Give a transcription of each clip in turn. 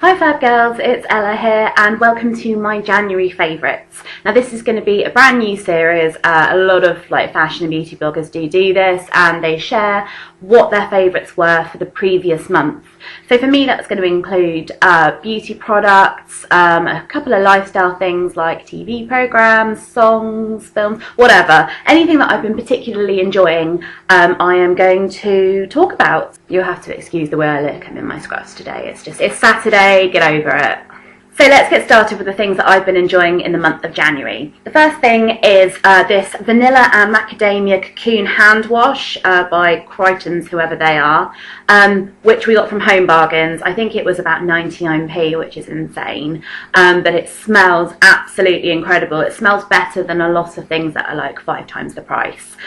Hi Fab Girls, it's Ella here and welcome to my January favourites. Now this is going to be a brand new series. A lot of fashion and beauty bloggers do this and they share what their favourites were for the previous month. So for me that's going to include beauty products, a couple of lifestyle things like TV programmes, songs, films, whatever. Anything that I've been particularly enjoying I am going to talk about. You'll have to excuse the way I look, I'm in my scrubs today. It's Saturday, get over it. So let's get started with the things that I've been enjoying in the month of January. The first thing is this Vanilla and Macadamia Cocoon Hand Wash by Crichton's, whoever they are, which we got from Home Bargains. I think it was about 99p, which is insane, but it smells absolutely incredible. It smells better than a lot of things that are like 5 times the price.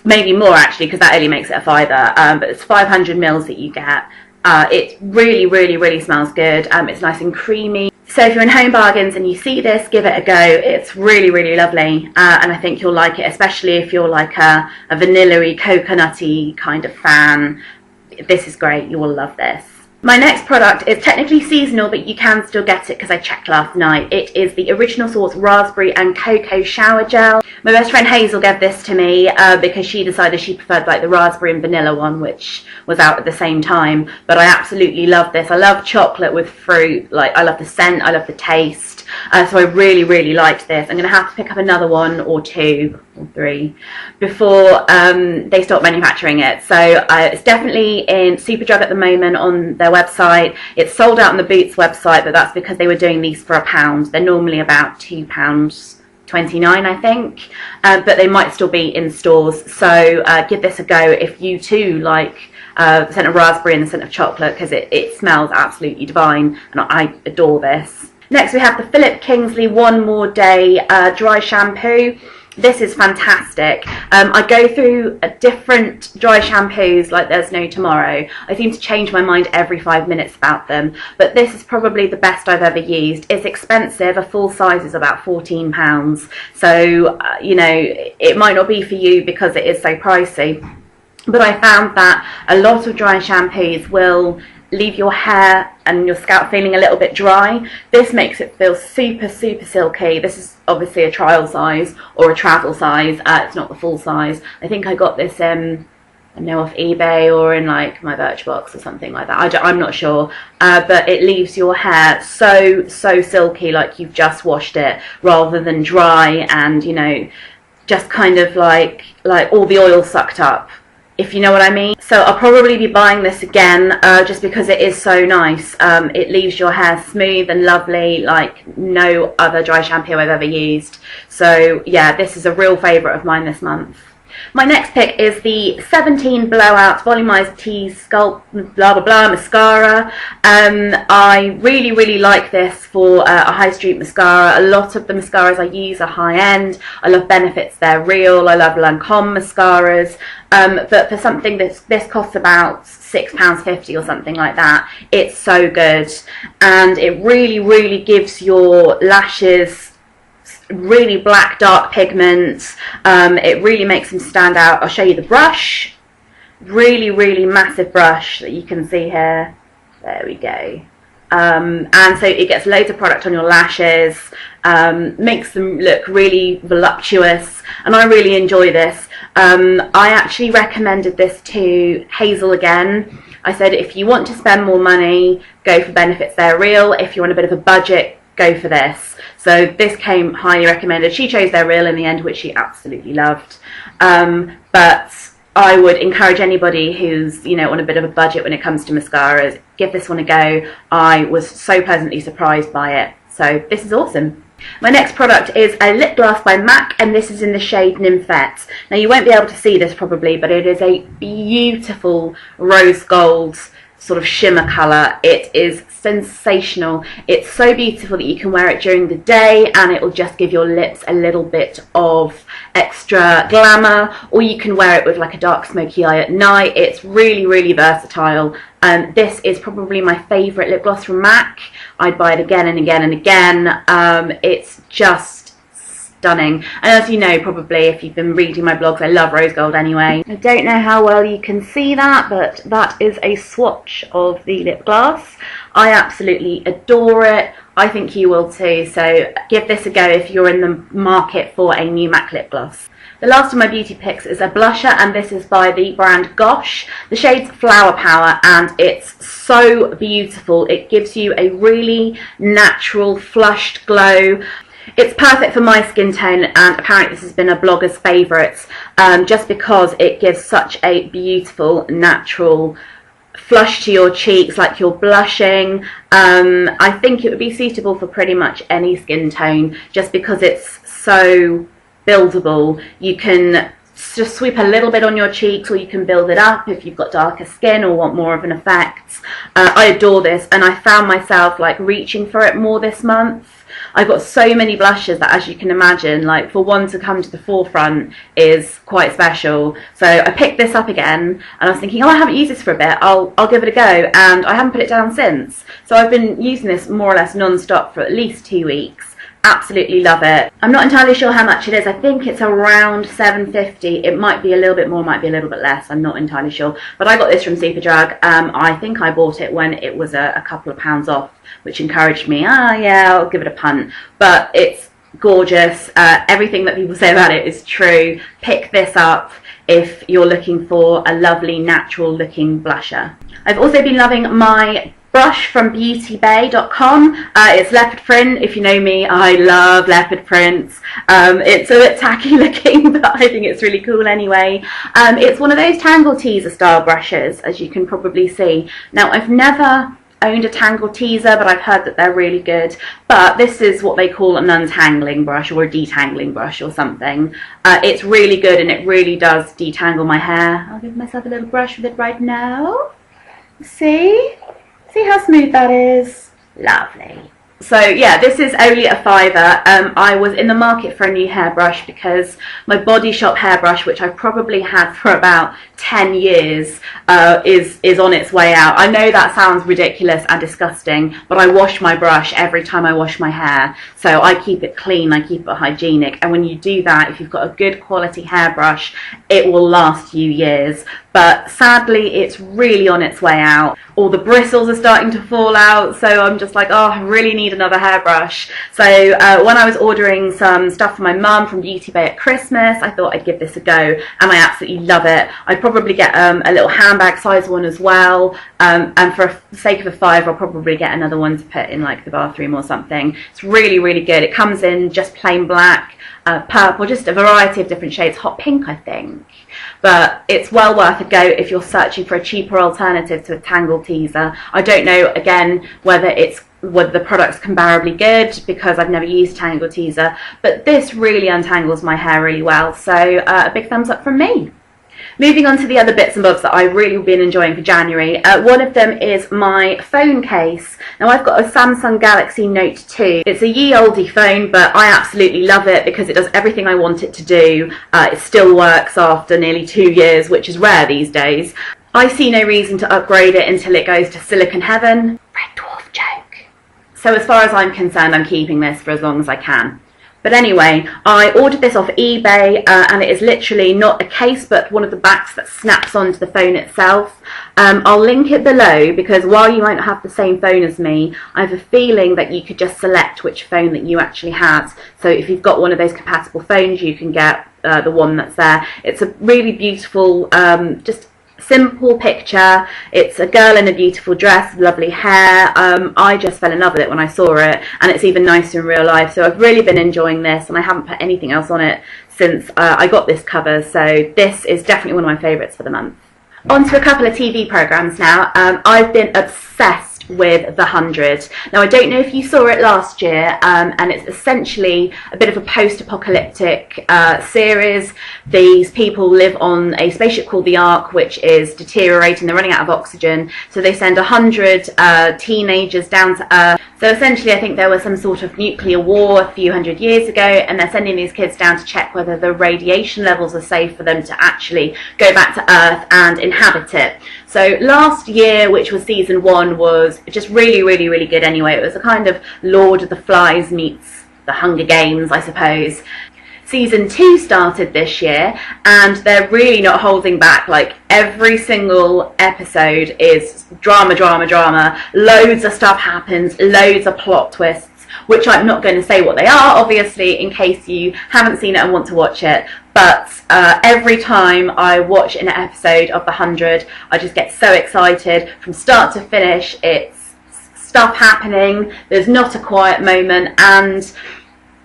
Maybe more actually, because that only makes it a fiver, but it's 500 mils that you get. It really smells good. It's nice and creamy. So if you're in Home Bargains and you see this, give it a go. It's really lovely, and I think you'll like it, especially if you're like a vanilla-y, coconutty kind of fan. This is great, you will love this. My next product is technically seasonal, but you can still get it because I checked last night. It is the Original Source Raspberry and Cocoa Shower Gel. My best friend Hazel gave this to me because she decided she preferred like the raspberry and vanilla one, which was out at the same time. But I absolutely love this. I love chocolate with fruit. Like, I love the scent, I love the taste. So I really liked this. I'm going to have to pick up another one or 2 or 3 before they stop manufacturing it. So it's definitely in Superdrug at the moment on their website. It's sold out on the Boots website, but that's because they were doing these for £1. They're normally about £2.29, I think, but they might still be in stores. So give this a go if you too like the scent of raspberry and the scent of chocolate, because it smells absolutely divine and I adore this. Next we have the Philip Kingsley One More Day Dry Shampoo. This is fantastic. I go through different dry shampoos like there's no tomorrow. I seem to change my mind every 5 minutes about them, but this is probably the best I've ever used. It's expensive. A full size is about £14, so you know, it might not be for you because it is so pricey, but I found that a lot of dry shampoos will leave your hair and your scalp feeling a little bit dry. This makes it feel super silky. This is obviously a trial size or a travel size. It's not the full size. I think I got this I know off eBay or in like my Birchbox or something like that. I'm not sure, but it leaves your hair so silky, like you've just washed it, rather than dry and, you know, just kind of like all the oil sucked up, if you know what I mean. So I'll probably be buying this again just because it is so nice. It leaves your hair smooth and lovely like no other dry shampoo I've ever used. So yeah, this is a real favourite of mine this month. My next pick is the 17 Blowout Volumized Tease Sculpt mascara. I really like this for a high street mascara. A lot of the mascaras I use are high end. I love Benefits, they're real. I love Lancome mascaras. But for something this costs about £6.50 or something like that, it's so good, and it really gives your lashes really black dark pigment. It really makes them stand out. I'll show you the brush. Really massive brush that you can see here. There we go. And so it gets loads of product on your lashes, makes them look really voluptuous, and I really enjoy this. I actually recommended this to Hazel again. I said if you want to spend more money, go for Benefits, they're real. If you want a bit of a budget, go for this. So this came highly recommended. She chose their real in the end, which she absolutely loved. But I would encourage anybody who's, you know, on a bit of a budget when it comes to mascaras, give this one a go. I was so pleasantly surprised by it. So this is awesome. My next product is a lip gloss by MAC, and this is in the shade Nymphette. Now you won't be able to see this probably, but it is a beautiful rose gold sort of shimmer colour. It is sensational. It's so beautiful that you can wear it during the day and it will just give your lips a little bit of extra glamour, or you can wear it with like a dark smoky eye at night. It's really versatile. This is probably my favourite lip gloss from MAC. I'd buy it again and again and again. It's just stunning. And as you know, probably if you've been reading my blogs, I love rose gold anyway. I don't know how well you can see that, but that is a swatch of the lip gloss. I absolutely adore it. I think you will too, so give this a go if you're in the market for a new MAC lip gloss. The last of my beauty picks is a blusher, and this is by the brand Gosh. The shade's Flower Power, and it's so beautiful. It gives you a really natural, flushed glow. It's perfect for my skin tone, and apparently this has been a blogger's favourites, just because it gives such a beautiful, natural flush to your cheeks, like you're blushing. I think it would be suitable for pretty much any skin tone, just because it's so buildable. You can just sweep a little bit on your cheeks, or you can build it up if you've got darker skin or want more of an effect. I adore this, and I found myself like reaching for it more this month. I've got so many blushes that, as you can imagine, like for one to come to the forefront is quite special. So I picked this up again, and I was thinking, oh, I haven't used this for a bit, I'll give it a go, and I haven't put it down since. So I've been using this more or less non-stop for at least 2 weeks. Absolutely love it. I'm not entirely sure how much it is. I think it's around $7.50. It might be a little bit more, might be a little bit less. I'm not entirely sure. But I got this from Superdrug. I think I bought it when it was a couple of pounds off, which encouraged me. Yeah, I'll give it a punt. But it's gorgeous. Everything that people say about it is true. Pick this up if you're looking for a lovely, natural looking blusher. I've also been loving my brush from BEAUTYBAY.com. It's leopard print. If you know me, I love leopard prints. It's a bit tacky looking, but I think it's really cool anyway. It's one of those Tangle Teaser style brushes, as you can probably see. Now, I've never owned a Tangle Teaser, but I've heard that they're really good. But this is what they call an untangling brush, or a detangling brush or something. It's really good, and it really does detangle my hair. I'll give myself a little brush with it right now. See? See how smooth that is? Lovely. So yeah, this is only a £5. I was in the market for a new hairbrush because my Body Shop hairbrush, which I've probably had for about 10 years, is on its way out. I know that sounds ridiculous and disgusting, but I wash my brush every time I wash my hair. So I keep it clean, I keep it hygienic. And when you do that, if you've got a good quality hairbrush, it will last you years. But sadly, it's really on its way out. All the bristles are starting to fall out, so I'm just like, oh, I really need another hairbrush. So when I was ordering some stuff for my mum from BeautyBay at Christmas, I thought I'd give this a go, and I absolutely love it. I'd probably get a little handbag size one as well, and for the sake of a £5, I'll probably get another one to put in like the bathroom or something. It's really, really good. It comes in just plain black, purple, just a variety of different shades, hot pink I think. But it's well worth a go if you're searching for a cheaper alternative to a Tangle Teaser. I don't know, again, whether the product's comparably good, because I've never used Tangle Teaser, but this really untangles my hair really well, so a big thumbs up from me. Moving on to the other bits and bobs that I've really been enjoying for January. One of them is my phone case. Now, I've got a Samsung Galaxy Note 2. It's a ye olde phone, but I absolutely love it because it does everything I want it to do. It still works after nearly 2 years, which is rare these days. I see no reason to upgrade it until it goes to silicon heaven. Red Dwarf joke. So as far as I'm concerned, I'm keeping this for as long as I can. But anyway, I ordered this off eBay, and it is literally not a case, but one of the backs that snaps onto the phone itself. I'll link it below, because while you might not have the same phone as me, I have a feeling that you could just select which phone that you actually had. So if you've got one of those compatible phones, you can get the one that's there. It's a really beautiful, just simple picture. It's a girl in a beautiful dress, lovely hair. I just fell in love with it when I saw it, and it's even nicer in real life. So I've really been enjoying this, and I haven't put anything else on it since I got this cover. So this is definitely one of my favourites for the month. On to a couple of TV programmes now. I've been obsessed with The 100. Now, I don't know if you saw it last year, and it's essentially a bit of a post-apocalyptic series. These people live on a spaceship called the Ark, which is deteriorating. They're running out of oxygen, so they send 100 teenagers down to Earth. So essentially, I think there was some sort of nuclear war a few hundred years ago, and they're sending these kids down to check whether the radiation levels are safe for them to actually go back to Earth and inhabit it. So last year, which was season 1, was just really, really, really good anyway. It was a kind of Lord of the Flies meets the Hunger Games, I suppose. Season 2 started this year, and they're really not holding back. Like, every single episode is drama, drama, drama. Loads of stuff happens, loads of plot twists, which I'm not going to say what they are, obviously, in case you haven't seen it and want to watch it. But every time I watch an episode of The 100, I just get so excited from start to finish. It's stuff happening, there's not a quiet moment, and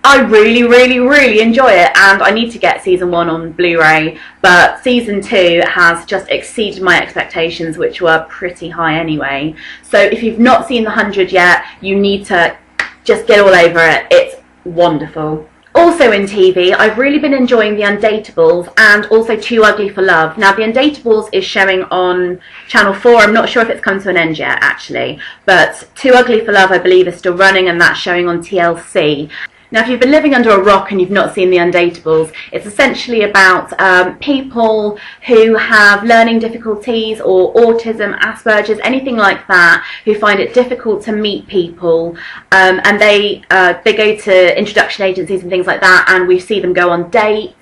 I really, really, really enjoy it. And I need to get season 1 on Blu-ray, but season 2 has just exceeded my expectations, which were pretty high anyway. So if you've not seen The 100 yet, you need to just get all over it. It's wonderful. Also in TV, I've really been enjoying The Undateables and also Too Ugly for Love. Now, The Undateables is showing on Channel 4. I'm not sure if it's come to an end yet, actually. But Too Ugly for Love, I believe, is still running, and that's showing on TLC. Now, if you've been living under a rock and you've not seen The Undateables, it's essentially about people who have learning difficulties or autism, Asperger's, anything like that, who find it difficult to meet people, and they go to introduction agencies and things like that, and we see them go on dates.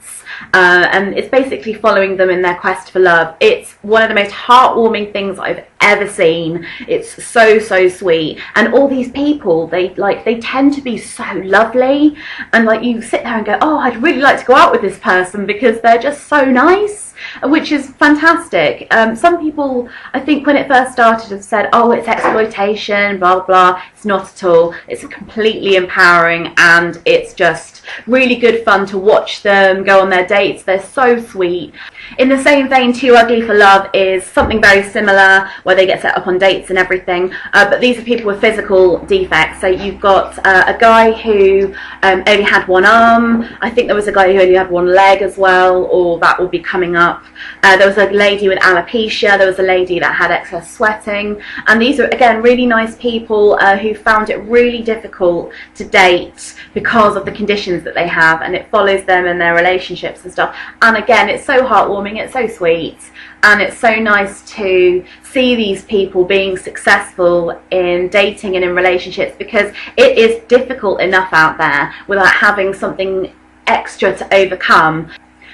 And it's basically following them in their quest for love. It's one of the most heartwarming things I've ever seen. It's so, so sweet. And all these people, they tend to be so lovely, and like, you sit there and go, oh, I'd really like to go out with this person because they're just so nice, which is fantastic. Some people, I think, when it first started, have said, oh, it's exploitation, blah, blah, blah. It's not at all. It's completely empowering, and it's just really good fun to watch them go on their dates. They're so sweet. In the same vein, Too Ugly for Love is something very similar, where they get set up on dates and everything, but these are people with physical defects. So you've got a guy who only had one arm. I think there was a guy who only had one leg as well, or that will be coming up. There was a lady with alopecia. There was a lady that had excess sweating. And these are, again, really nice people who found it really difficult to date because of the conditions that they have, and it follows them in their relationships and stuff. And again, it's so heartwarming, it's so sweet, and it's so nice to see these people being successful in dating and in relationships, because it is difficult enough out there without having something extra to overcome.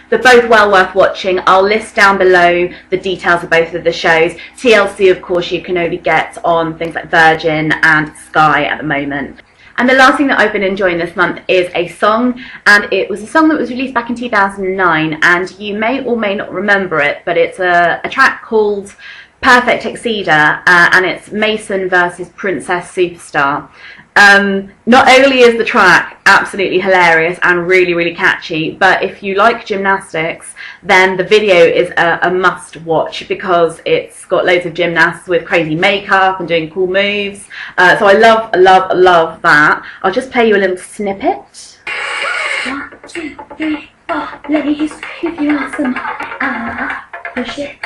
They're both well worth watching. I'll list down below the details of both of the shows. TLC, of course, you can only get on things like Virgin and Sky at the moment. And the last thing that I've been enjoying this month is a song, and it was a song that was released back in 2009, and you may or may not remember it, but it's a track called Perfect Exceeder, and it's Mason versus Princess Superstar. Not only is the track absolutely hilarious and really, really catchy, but if you like gymnastics, then the video is a must watch, because it's got loads of gymnasts with crazy makeup and doing cool moves. So I love that. I'll just play you a little snippet. 1, 2, 3, 4, ladies, if you want some push it,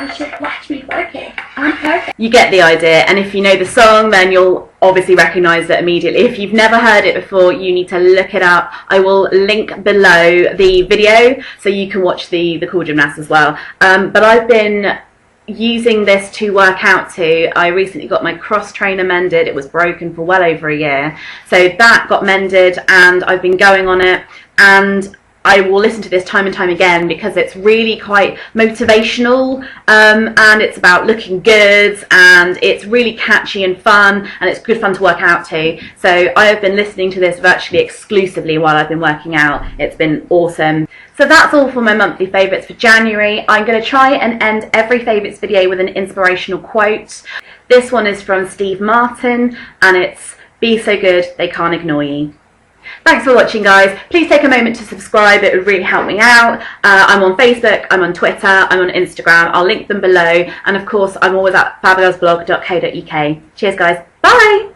watch me work it, I'm perfect. You get the idea, and if you know the song, then you'll obviously recognise it immediately. If you've never heard it before, you need to look it up. I will link below the video so you can watch the cool gymnasts as well. But I've been using this to work out to. I recently got my cross trainer mended. It was broken for well over a year. So that got mended, and I've been going on it, and I will listen to this time and time again because it's really quite motivational, and it's about looking good, and it's really catchy and fun, and it's good fun to work out to. So I have been listening to this virtually exclusively while I've been working out. It's been awesome. So that's all for my monthly favourites for January. I'm going to try and end every favourites video with an inspirational quote. This one is from Steve Martin, and it's, "Be so good they can't ignore you." Thanks for watching, guys. Please take a moment to subscribe. It would really help me out. I'm on Facebook, I'm on Twitter, I'm on Instagram. I'll link them below. And of course, I'm always at fabgirlsblog.co.uk. Cheers, guys. Bye!